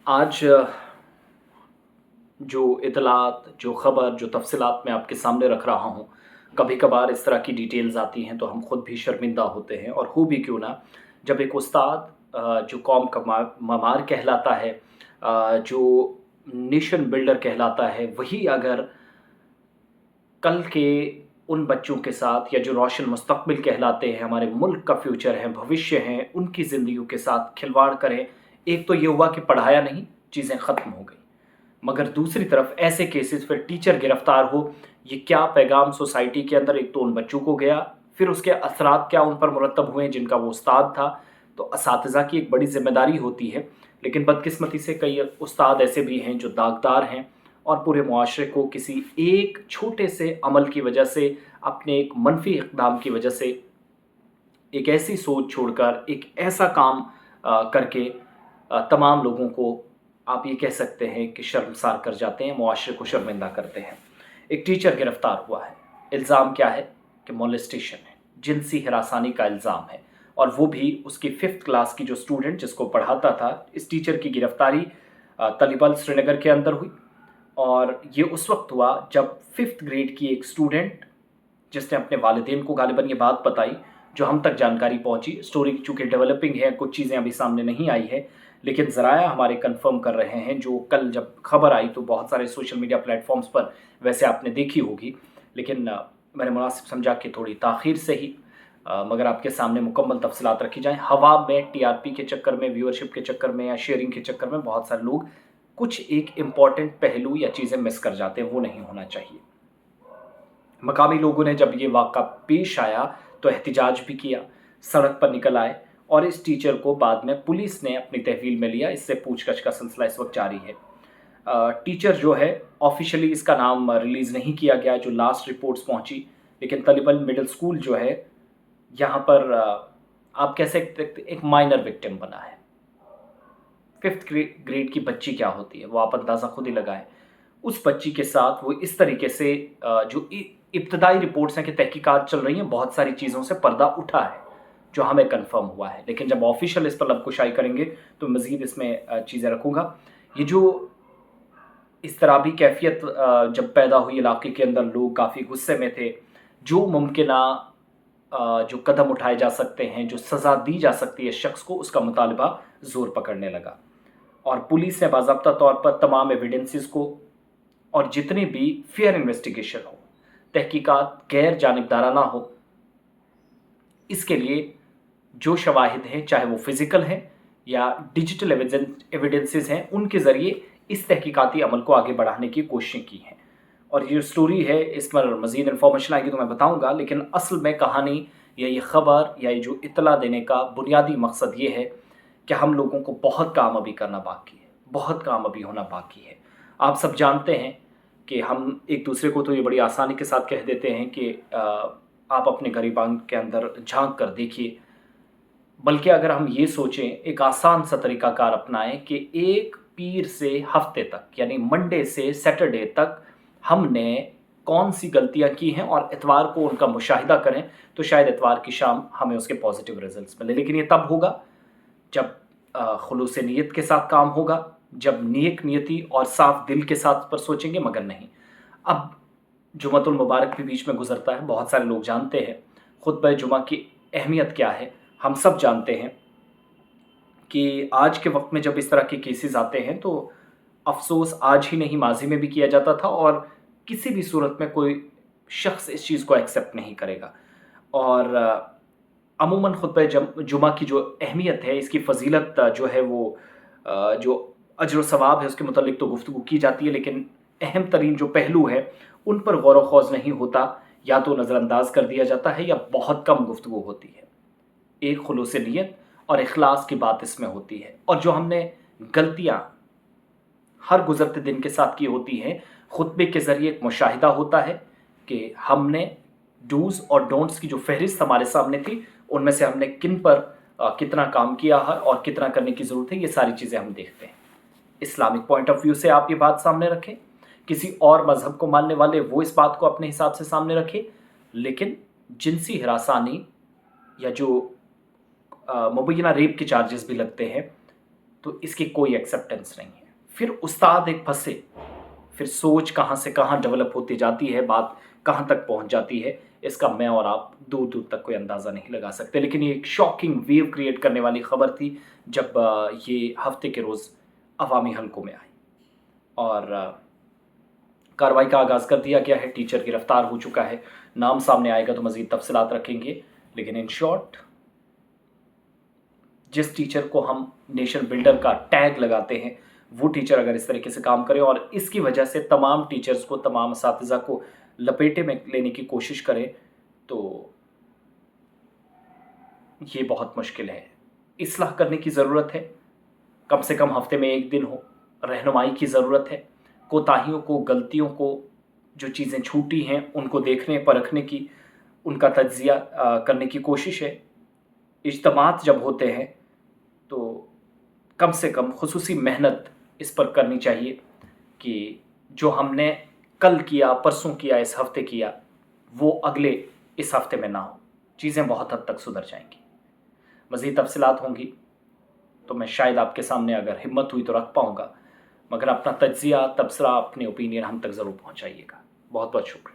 आज जो इतलात, जो ख़बर, जो तफ़सीलात मैं आपके सामने रख रहा हूँ, कभी-कभार इस तरह की डिटेल्स आती हैं तो हम खुद भी शर्मिंदा होते हैं। और हो भी क्यों ना, जब एक उस्ताद जो कौम का ममार कहलाता है, जो नेशन बिल्डर कहलाता है, वही अगर कल के उन बच्चों के साथ या जो रोशन मुस्तक़बिल कहलाते हैं, हमारे मुल्क का फ्यूचर है, भविष्य है, उनकी ज़िंदगियों के साथ खिलवाड़ करें। एक तो ये हुआ कि पढ़ाया नहीं, चीज़ें ख़त्म हो गई। मगर दूसरी तरफ ऐसे केसेस फिर टीचर गिरफ्तार हो, ये क्या पैगाम सोसाइटी के अंदर एक तो उन बच्चों को गया, फिर उसके असरात क्या उन पर मुरतब हुए जिनका वो उस्ताद था। तो असातिज़ा की एक बड़ी ज़िम्मेदारी होती है, लेकिन बदकिस्मती से कई उस्ताद ऐसे भी हैं जो दागदार हैं और पूरे मुआशरे को किसी एक छोटे से अमल की वजह से, अपने एक मनफी इक़दाम की वजह से, एक ऐसी सोच छोड़कर एक ऐसा काम करके तमाम लोगों को आप ये कह सकते हैं कि शर्मसार कर जाते हैं, मुआशरे को शर्मिंदा करते हैं। एक टीचर गिरफ्तार हुआ है, इल्ज़ाम क्या है कि मोलेस्टेशन है, जिनसी हरासानी का इल्ज़ाम है, और वो भी उसकी 5th क्लास की जो स्टूडेंट जिसको पढ़ाता था। इस टीचर की गिरफ्तारी तलिबल श्रीनगर के अंदर हुई, और ये उस वक्त हुआ जब 5th ग्रेड की एक स्टूडेंट, जिसने अपने वालिदैन को गालिबन ये बात बताई, जो हम तक जानकारी पहुंची। स्टोरी चूँकि डेवलपिंग है, कुछ चीज़ें अभी सामने नहीं आई है, लेकिन ज़राया हमारे कंफर्म कर रहे हैं। जो कल जब खबर आई तो बहुत सारे सोशल मीडिया प्लेटफॉर्म्स पर वैसे आपने देखी होगी, लेकिन मैंने मुनासिब समझा कि थोड़ी ताख़ीर से ही मगर आपके सामने मुकम्मल तफसीलात रखी जाएँ। हवा में टीआरपी के चक्कर में, व्यूअरशिप के चक्कर में या शेयरिंग के चक्कर में बहुत सारे लोग कुछ एक इम्पॉर्टेंट पहलू या चीज़ें मिस कर जाते हैं, वो नहीं होना चाहिए। मकामी लोगों ने जब ये वाक़ा पेश आया तो एहतिजाज भी किया, सड़क पर निकल आए, और इस टीचर को बाद में पुलिस ने अपनी तहवील में लिया। इससे पूछताछ का सिलसिला इस वक्त जारी है। टीचर जो है, ऑफिशियली इसका नाम रिलीज़ नहीं किया गया, जो लास्ट रिपोर्ट्स पहुंची, लेकिन तलिबल मिडिल स्कूल जो है, यहाँ पर आप कह सकते एक माइनर विक्टिम बना है। 5th ग्रेड की बच्ची क्या होती है वो आप अंदाज़ा खुद ही लगाएं। उस बच्ची के साथ वो इस तरीके से जो इब्तदाई रिपोर्ट्स हैं कि तहकीकात चल रही हैं, बहुत सारी चीज़ों से पर्दा उठा है, जो हमें कंफर्म हुआ है। लेकिन जब ऑफिशियल इस पर लबकुशाई करेंगे तो मज़ीद इसमें चीज़ें रखूँगा। ये जो इस तरह भी कैफियत जब पैदा हुई इलाके के अंदर, लोग काफ़ी गुस्से में थे। जो मुमकिना जो कदम उठाए जा सकते हैं, जो सज़ा दी जा सकती है शख्स को, उसका मुतालबा ज़ोर पकड़ने लगा। और पुलिस ने बाज़ाब्ता तौर पर तमाम एविडेंसेस को, और जितने भी फेयर इन्वेस्टिगेशन हो, तहकीकात गैर जानिबदाराना हो, इसके लिए जो शवाहिद हैं, चाहे वो फिज़िकल हैं या डिजिटल एविडेंसेस हैं, उनके ज़रिए इस तहकीकाती अमल को आगे बढ़ाने की कोशिशें की हैं। और ये स्टोरी है, इस पर मज़ीद इन्फॉर्मेशन आएगी तो मैं बताऊंगा, लेकिन असल में कहानी या ये ख़बर या ये जो इत्तला देने का बुनियादी मकसद ये है कि हम लोगों को बहुत काम अभी करना बाकी है, बहुत काम अभी होना बाकी है। आप सब जानते हैं कि हम एक दूसरे को तो ये बड़ी आसानी के साथ कह देते हैं कि आप अपने गिरबान के अंदर झांक कर देखिए, बल्कि अगर हम ये सोचें, एक आसान सा तरीक़ाकार अपनाएं कि एक पीर से हफ्ते तक, यानी मंडे से सैटरडे तक, हमने कौन सी गलतियां की हैं, और इतवार को उनका मुशाहिदा करें, तो शायद इतवार की शाम हमें उसके पॉजिटिव रिजल्ट्स मिले। लेकिन ये तब होगा जब खुलूस नीयत के साथ काम होगा, जब नेक नियति और साफ दिल के साथ पर सोचेंगे, मगर नहीं। अब जुमतुल मुबारक भी बीच में गुजरता है, बहुत सारे लोग जानते हैं खुतबा जुमा की अहमियत क्या है। हम सब जानते हैं कि आज के वक्त में जब इस तरह के केसेस आते हैं तो अफसोस आज ही नहीं, माजी में भी किया जाता था, और किसी भी सूरत में कोई शख्स इस चीज़ को एक्सेप्ट नहीं करेगा। और अमूमन खुतबा जुमा की जो अहमियत है, इसकी फ़जीलत जो है वो जो अजर सवाब है उसके मुतालिक तो गुफ्तगू की जाती है, लेकिन अहम तरीन जो पहलू है उन पर गौर व खौज नहीं होता, या तो नज़रअंदाज कर दिया जाता है या बहुत कम गुफ्तगू होती है। एक खुलूस नीयत और इखलास की बात इसमें होती है, और जो हमने गलतियाँ हर गुज़रते दिन के साथ की होती हैं, खुतबे के ज़रिए एक मुशाहिदा होता है कि हमने डूज़ और डोंट्स की जो फहरिस्त हमारे सामने थी, उनमें से हमने किन पर कितना काम किया है और कितना करने की ज़रूरत है, ये सारी चीज़ें हम देखते हैं। इस्लामिक पॉइंट ऑफ व्यू से आप ये बात सामने रखें, किसी और मज़हब को मानने वाले वो इस बात को अपने हिसाब से सामने रखें, लेकिन जिनसी हरासानी या जो मुबैना रेप के चार्जेस भी लगते हैं, तो इसकी कोई एक्सेप्टेंस नहीं है। फिर उस्ताद एक फंसे, फिर सोच कहाँ से कहाँ डेवलप होती जाती है, बात कहाँ तक पहुँच जाती है, इसका मैं और आप दूर दूर तक कोई अंदाज़ा नहीं लगा सकते। लेकिन ये एक शॉकिंग वेव क्रिएट करने वाली खबर थी जब ये हफ्ते के रोज़ अवामी हलकों में आई और कार्रवाई का आगाज़ कर दिया गया है। टीचर गिरफ्तार हो चुका है। नाम सामने आएगा तो मज़ीद तफसीलात रखेंगे, लेकिन इन शॉर्ट जिस टीचर को हम नेशन बिल्डर का टैग लगाते हैं, वो टीचर अगर इस तरीके से काम करे और इसकी वजह से तमाम टीचर्स को, तमाम असातिज़ा को लपेटे में लेने की कोशिश करे, तो ये बहुत मुश्किल है। इस्लाह करने की ज़रूरत है, कम से कम हफ्ते में 1 दिन हो। रहनुमाई की ज़रूरत है, कोताहियों को, गलतियों को, जो चीज़ें छूटी हैं उनको देखने परखने की, उनका तज्ज़िया करने की कोशिश है। इज्तिमात जब होते हैं तो कम से कम खुसूसी मेहनत इस पर करनी चाहिए कि जो हमने कल किया, परसों किया, इस हफ्ते किया, वो अगले इस हफ्ते में ना हो। चीज़ें बहुत हद तक सुधर जाएंगी। मज़ीद तफसीलात होंगी तो मैं शायद आपके सामने अगर हिम्मत हुई तो रख पाऊँगा, मगर अपना तज्ज़िया, तबसरा, अपने ओपिनियन हम तक ज़रूर पहुँचाइएगा। बहुत बहुत शुक्रिया।